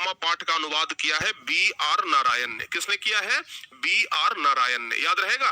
मगम्मा पाठ का अनुवाद किया है बी आर नारायण ने। किसने किया है? बी आर नारायण ने। याद रहेगा,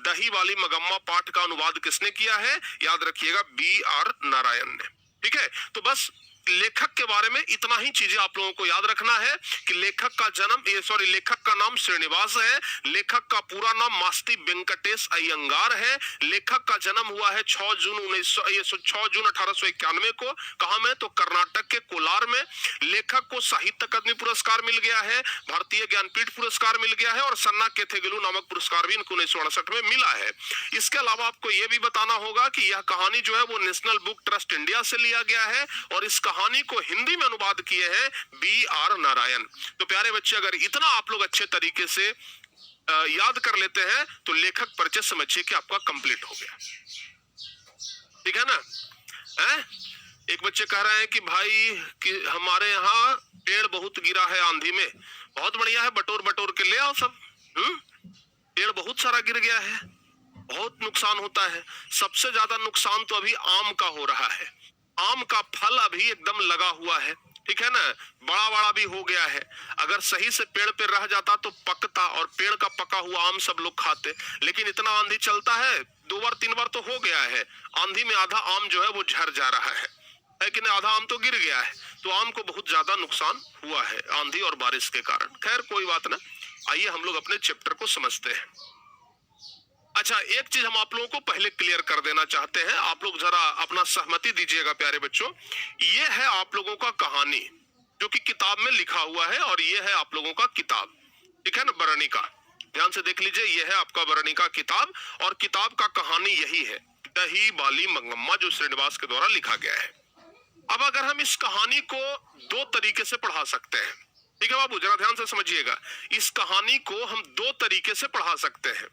दही वाली मगम्मा पाठ का अनुवाद किसने किया है? याद रखिएगा, बी आर नारायण ने। ठीक है, तो बस लेखक के बारे में इतना ही चीजें आप लोगों को याद रखना है कि लेखक का जन्म लेखक का नाम श्रीनिवास है, लेखक का पूरा नाम मास्ती वेंकटेश अयंगार है। लेखक का जन्म हुआ है 6 जून 1891 को। कहा में? तो कर्नाटक के कोलार में। लेखक को साहित्य अकादमी पुरस्कार मिल गया है, भारतीय ज्ञानपीठ पुरस्कार मिल गया है और सन्ना केथेगेलू नामक पुरस्कार भी इनको 1968 में मिला है। इसके अलावा आपको यह भी बताना होगा कि यह कहानी जो है वो नेशनल बुक ट्रस्ट इंडिया से लिया गया है और इस कहानी को हिंदी में अनुवाद किए हैं बी आर नारायण। तो प्यारे बच्चे, अगर इतना आप लोग अच्छे तरीके से याद कर लेते हैं तो लेखक परिचय समझिए कि आपका कंप्लीट हो गया। ठीक है ना? एक बच्चे कह रहे हैं कि भाई कि हमारे यहाँ पेड़ बहुत गिरा है आंधी में। बहुत बढ़िया है, बटोर बटोर के ले आओ सब। पेड़ बहुत सारा गिर गया है, बहुत नुकसान होता है। सबसे ज्यादा नुकसान तो अभी आम का हो रहा है। आम का फल अभी एकदम लगा हुआ है, ठीक है ना, बड़ा बड़ा भी हो गया है। अगर सही से पेड़ पे रह जाता तो पकता और पेड़ का पका हुआ आम सब लोग खाते। लेकिन इतना आंधी चलता है, 2 बार 3 बार तो हो गया है, आंधी में आधा आम जो है वो झड़ जा रहा है कि नहीं, आधा आम तो गिर गया है। तो आम को बहुत ज्यादा नुकसान हुआ है आंधी और बारिश के कारण। खैर कोई बात ना, आइए हम लोग अपने चैप्टर को समझते हैं। अच्छा, एक चीज हम आप लोगों को पहले क्लियर कर देना चाहते हैं, आप लोग जरा अपना सहमति दीजिएगा प्यारे बच्चों। ये है आप लोगों का कहानी जो कि किताब में लिखा हुआ है और ये है आप लोगों का किताब, ठीक है ना, बरनिका। ध्यान से देख लीजिए, ये है आपका बरनिका किताब और किताब का कहानी यही है, दही बाली मंगम्मा, जो श्रीनिवास के द्वारा लिखा गया है। अब अगर हम इस कहानी को 2 तरीके से पढ़ा सकते हैं, ठीक है बाबू, जरा ध्यान से समझिएगा। इस कहानी को हम 2 तरीके से पढ़ा सकते हैं।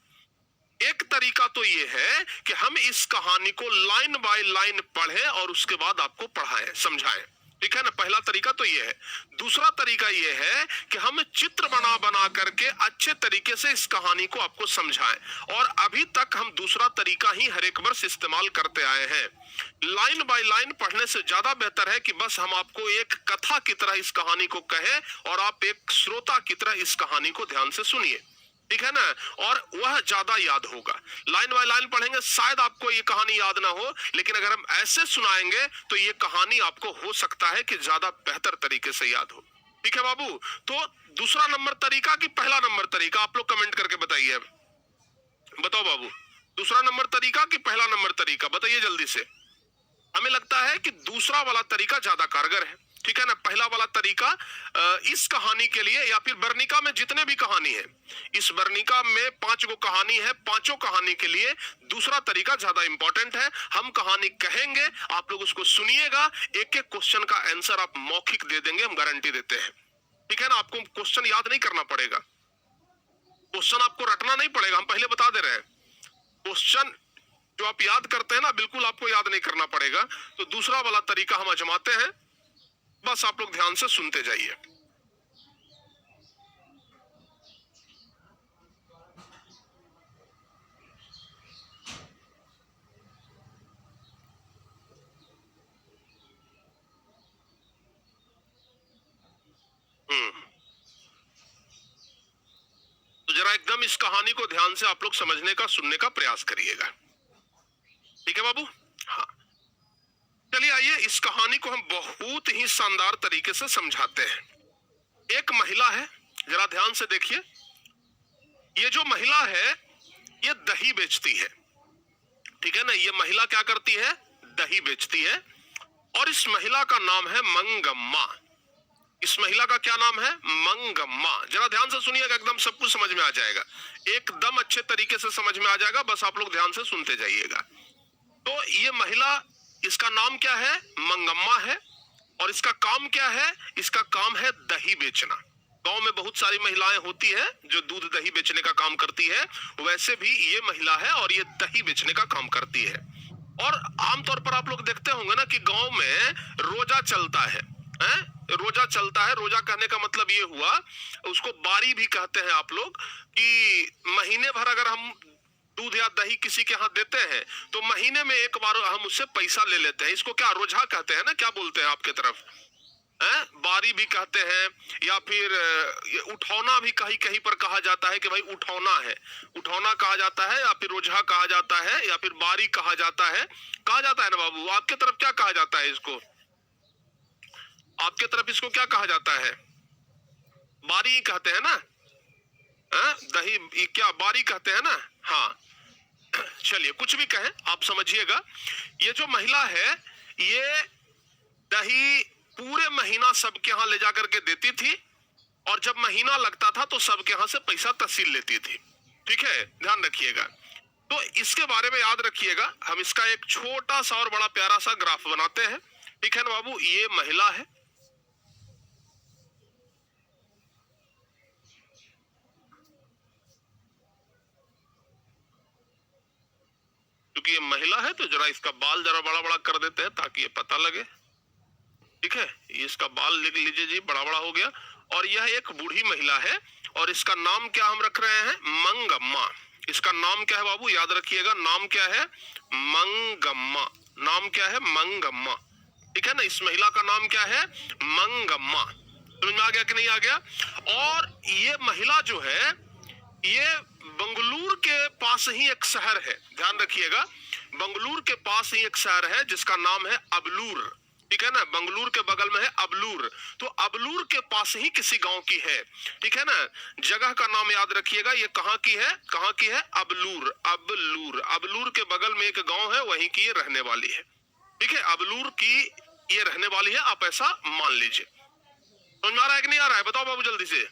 एक तरीका तो ये है कि हम इस कहानी को लाइन बाय लाइन पढ़ें और उसके बाद आपको पढ़ाएं, समझाएं, ठीक है ना। पहला तरीका तो ये है। दूसरा तरीका ये है कि हम चित्र बना बना करके अच्छे तरीके से इस कहानी को आपको समझाएं। और अभी तक हम दूसरा तरीका ही हर एक वर्ष इस्तेमाल करते आए हैं। लाइन बाय लाइन पढ़ने से ज्यादा बेहतर है कि बस हम आपको एक कथा की तरह इस कहानी को कहें और आप एक श्रोता की तरह इस कहानी को ध्यान से सुनिए, ठीक है ना, और वह ज्यादा याद होगा। लाइन बाय लाइन पढ़ेंगे शायद आपको ये कहानी याद ना हो, लेकिन अगर हम ऐसे सुनाएंगे तो ये कहानी आपको हो सकता है कि ज्यादा बेहतर तरीके से याद हो। ठीक है बाबू? तो दूसरा नंबर तरीका कि पहला नंबर तरीका, आप लोग कमेंट करके बताइए। बताओ बाबू, दूसरा नंबर तरीका कि पहला नंबर तरीका, बताइए जल्दी से। हमें लगता है कि दूसरा वाला तरीका ज्यादा कारगर है, ठीक है ना। पहला वाला तरीका इस कहानी के लिए, या फिर बरनिका में जितने भी कहानी है, इस बरनिका में 5 गो कहानी है, 5 कहानी के लिए दूसरा तरीका ज्यादा इंपॉर्टेंट है। हम कहानी कहेंगे, आप लोग उसको सुनिएगा, एक एक क्वेश्चन का आंसर आप मौखिक दे देंगे, हम गारंटी देते हैं, ठीक है ना। आपको क्वेश्चन याद नहीं करना पड़ेगा, क्वेश्चन आपको रटना नहीं पड़ेगा, हम पहले बता दे रहे हैं। क्वेश्चन जो आप याद करते हैं ना, बिल्कुल आपको याद नहीं करना पड़ेगा। तो दूसरा वाला तरीका हम आजमाते हैं, बस आप लोग ध्यान से सुनते जाइए। तो जरा एकदम इस कहानी को ध्यान से आप लोग समझने का, सुनने का प्रयास करिएगा, ठीक है बाबू? हाँ, चलिए आइए इस कहानी को हम बहुत ही शानदार तरीके से समझाते हैं। एक महिला है, जरा ध्यान से देखिए। ये जो महिला है ये दही बेचती है, ठीक है ना। ये महिला क्या करती है? दही बेचती है और इस महिला का नाम है मंगम्मा। इस महिला का क्या नाम है? मंगम्मा। जरा ध्यान से सुनिएगा, एकदम सब कुछ समझ में आ जाएगा, एकदम अच्छे तरीके से समझ में आ जाएगा, बस आप लोग ध्यान से सुनते जाइएगा। तो ये महिला, इसका नाम क्या है? मंगम्मा है। और इसका काम क्या है? इसका काम है दही बेचना। गांव में बहुत सारी महिलाएं होती है जो दूध दही बेचने का काम करती है, वैसे भी ये महिला है और ये दही बेचने का काम करती है। और आमतौर पर आप लोग देखते होंगे ना कि गांव में रोजा चलता है, रोजा चलता है। रोजा कहने का मतलब ये हुआ, उसको बारी भी कहते हैं आप लोग, कि महीने भर अगर हम दूध या दही किसी के हाथ देते हैं तो महीने में एक बार हम उससे पैसा ले लेते हैं। इसको क्या रोजा कहते हैं ना, क्या बोलते हैं आपके तरफ? बारी भी कहते हैं, या फिर ये उठौना भी कहीं कहीं पर कहा जाता है कि भाई उठौना है, उठौना कहा जाता है, या फिर रोजहा कहा जाता है, या फिर बारी कहा जाता है ना बाबू। आपके तरफ क्या कहा जाता है इसको? आपके तरफ इसको क्या कहा जाता है? बारी ही कहते हैं ना? दही क्या बारी कहते हैं ना? हाँ, चलिए कुछ भी कहें आप समझिएगा। ये जो महिला है ये दही पूरे महीना सबके यहाँ ले जाकर के देती थी, और जब महीना लगता था तो सबके यहाँ से पैसा तहसील लेती थी। ठीक है, ध्यान रखिएगा। तो इसके बारे में याद रखिएगा। हम इसका एक छोटा सा और बड़ा प्यारा सा ग्राफ बनाते हैं। ठीक है ना बाबू? ये महिला है, क्योंकि ये महिला है तो जरा इसका बाल जरा बड़ा बड़ा कर देते हैं ताकि ये पता लगे। ठीक है, ये इसका बाल लिख लीजिए जी, बड़ा बड़ा हो गया। और यह एक बूढ़ी महिला है, और इसका नाम क्या हम रख रहे हैं? मंगम्मा। इसका नाम क्या है बाबू? याद रखिएगा, नाम क्या है? मंगम्मा। नाम क्या है? मंगम्मा। ठीक है ना? इस महिला का नाम क्या है? मंगम्मा। समझ में आ गया कि नहीं आ गया? और ये महिला जो है ये बंगलुरु के पास ही एक शहर है, ध्यान रखिएगा। बंगलुरु के पास ही एक शहर है जिसका नाम है अबलूर। ठीक है ना? बंगलुरु के बगल में है अबलूर, तो अबलूर के पास ही किसी गांव की है। ठीक है ना? जगह का नाम याद रखिएगा। ये कहाँ की है? कहाँ की है? अबलूर। अबलूर, अबलूर के बगल में एक गांव है, वहीं की ये रहने वाली है। ठीक है, अबलूर की ये रहने वाली है, आप ऐसा मान लीजिए। समझ में आ रहा है कि नहीं आ रहा है? बताओ बाबू जल्दी से।